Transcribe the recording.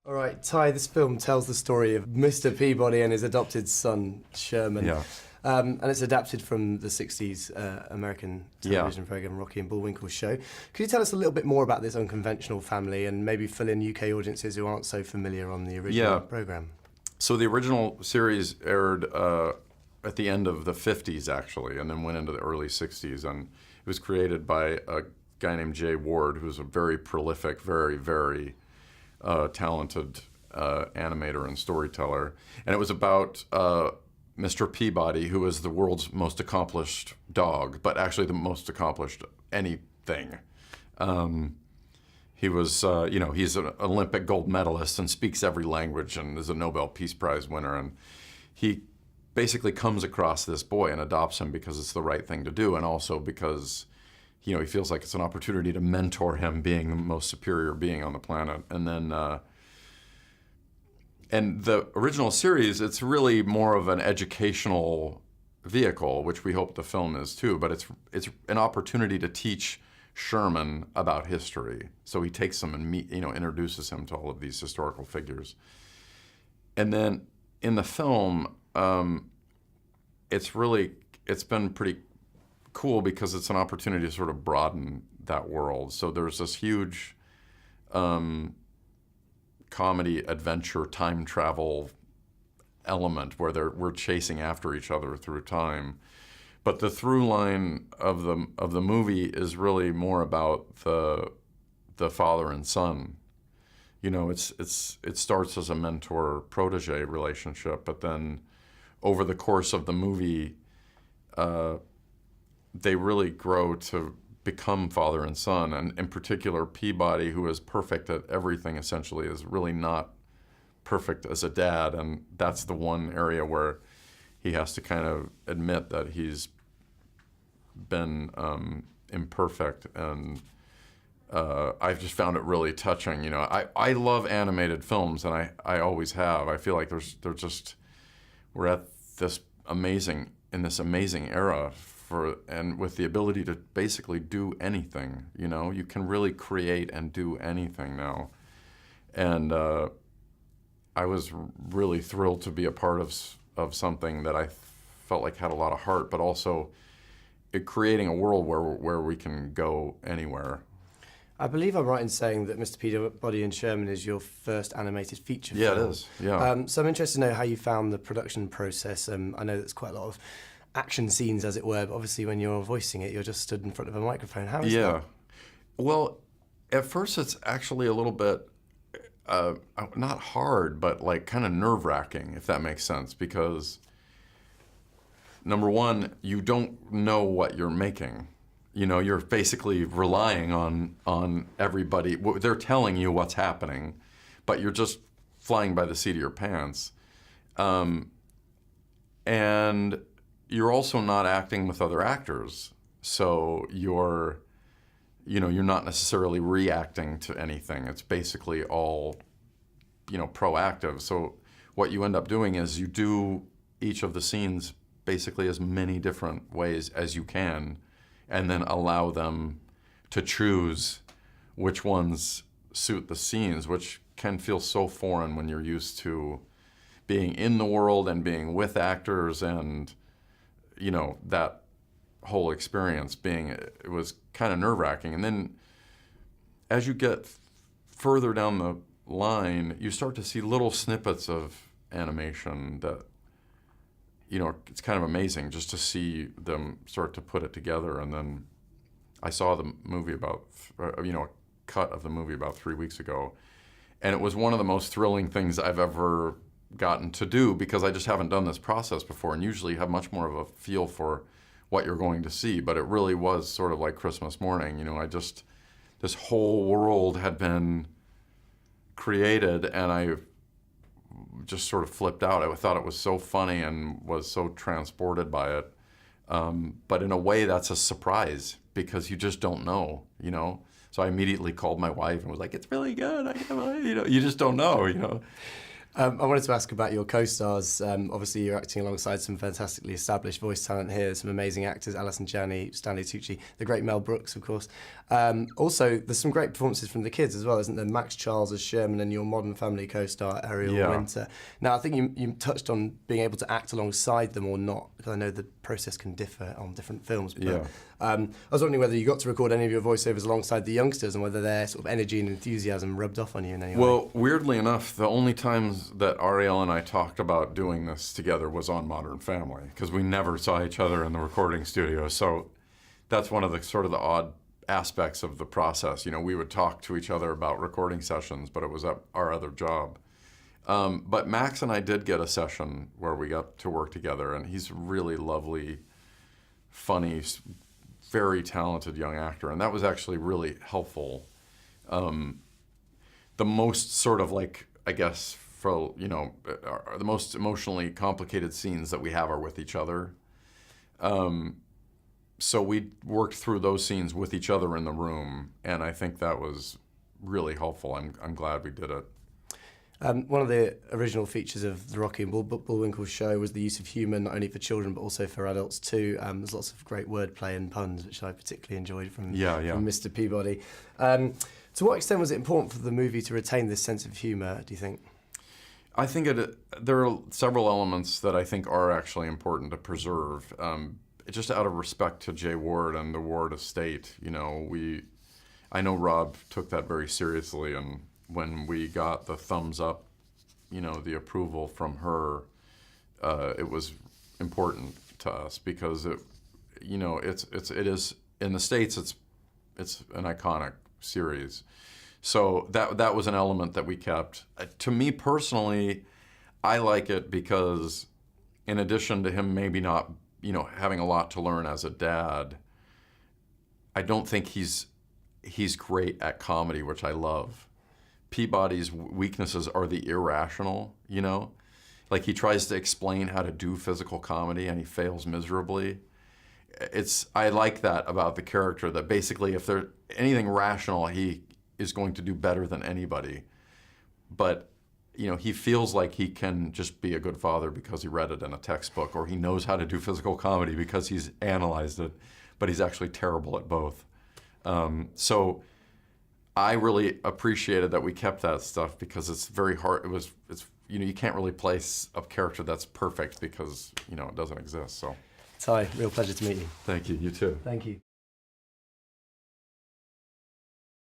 All right, Ty, this film tells the story of Mr. Peabody and his adopted son, Sherman. Yeah. And it's adapted from the 60s American television program Rocky and Bullwinkle's show. Could you tell us a little bit more about this unconventional family and maybe fill in UK audiences who aren't so familiar on the original program? So the original series aired at the end of the 50s, actually, and then went into the early 60s. And it was created by a guy named Jay Ward, who's a very prolific, very talented animator and storyteller. And it was about Mr. Peabody, who is the world's most accomplished dog, but actually the most accomplished anything. He was, he's an Olympic gold medalist and speaks every language and is a Nobel Peace Prize winner. And he basically comes across this boy and adopts him because it's the right thing to do, and also because, he feels like it's an opportunity to mentor him, being the most superior being on the planet. And then, and the original series, it's really more of an educational vehicle, which we hope the film is too, but it's an opportunity to teach Sherman about history. So he takes him and introduces him to all of these historical figures. And then in the film, it's been pretty cool because it's an opportunity to sort of broaden that world. So there's this huge comedy, adventure, time travel element where we're chasing after each other through time. But the through line of the movie is really more about the father and son. It starts as a mentor-protege relationship, but then over the course of the movie, they really grow to become father and son. And in particular, Peabody, who is perfect at everything essentially, is really not perfect as a dad. And that's the one area where he has to kind of admit that he's been imperfect. And I've just found it really touching. I love animated films, and I always have. I feel like we're at this amazing era and with the ability to basically do anything. You can really create and do anything now. And I was really thrilled to be a part of something that I felt like had a lot of heart, but also creating a world where we can go anywhere. I believe I'm right in saying that Mr. Peabody and Sherman is your first animated feature film. Yeah, it is. Yeah. So I'm interested to know how you found the production process. I know there's quite a lot of action scenes, as it were, but obviously when you're voicing it, you're just stood in front of a microphone. How is that? Well, at first it's actually a little bit, not hard, but like kind of nerve-wracking, if that makes sense, because number one, you don't know what you're making. You're basically relying on everybody. They're telling you what's happening, but you're just flying by the seat of your pants. And you're also not acting with other actors. So you're not necessarily reacting to anything. It's basically all, proactive. So what you end up doing is you do each of the scenes basically as many different ways as you can, and then allow them to choose which ones suit the scenes, which can feel so foreign when you're used to being in the world and being with actors, and that whole experience it was kind of nerve-wracking. And then as you get further down the line, you start to see little snippets of animation that it's kind of amazing just to see them start to put it together. And then I saw the movie a cut of the movie about 3 weeks ago, and it was one of the most thrilling things I've ever gotten to do, because I just haven't done this process before, and usually have much more of a feel for what you're going to see. But it really was sort of like Christmas morning. This whole world had been created, and I just sort of flipped out. I thought it was so funny and was so transported by it. But in a way, that's a surprise, because you just don't know, So I immediately called my wife and was like, "It's really good." You just don't know, I wanted to ask about your co-stars. Obviously, you're acting alongside some fantastically established voice talent here, some amazing actors, Alison Janney, Stanley Tucci, the great Mel Brooks, of course. Also, there's some great performances from the kids as well, isn't there? Max Charles as Sherman and your Modern Family co-star, Ariel Winter. Now, I think you touched on being able to act alongside them or not, because I know the process can differ on different films. But, I was wondering whether you got to record any of your voiceovers alongside the youngsters and whether their sort of energy and enthusiasm rubbed off on you in any way. Well, weirdly enough, the only times that Ariel and I talked about doing this together was on Modern Family, because we never saw each other in the recording studio. So that's one of the sort of the odd aspects of the process. You know, we would talk to each other about recording sessions, but it was our other job. But Max and I did get a session where we got to work together, and he's a really lovely, funny, very talented young actor, and that was actually really helpful. The most sort of like, I guess, for, you know, the most emotionally complicated scenes that we have are with each other. So we worked through those scenes with each other in the room, and I think that was really helpful. I'm glad we did it. One of the original features of the Rocky and Bullwinkle show was the use of humour, not only for children but also for adults too. There's lots of great wordplay and puns, which I particularly enjoyed from Mr. Peabody. To what extent was it important for the movie to retain this sense of humour, do you think? I think there are several elements that I think are actually important to preserve. Just out of respect to Jay Ward and the Ward estate, you know, I know Rob took that very seriously, and when we got the thumbs up, you know, the approval from her, it was important to us because it is in the States, it's an iconic series. So that was an element that we kept. To me personally, I like it because in addition to him maybe not, you know, having a lot to learn as a dad, I don't think he's great at comedy, which I love. Peabody's weaknesses are the irrational, you know? Like, he tries to explain how to do physical comedy and he fails miserably. I like that about the character, that basically if there's anything rational, he is going to do better than anybody. But, you know, he feels like he can just be a good father because he read it in a textbook, or he knows how to do physical comedy because he's analyzed it, but he's actually terrible at both. So I really appreciated that we kept that stuff because it's very hard. It's you know, you can't really place a character that's perfect because, you know, it doesn't exist. So, Ty, real pleasure to meet you. Thank you. You too. Thank you.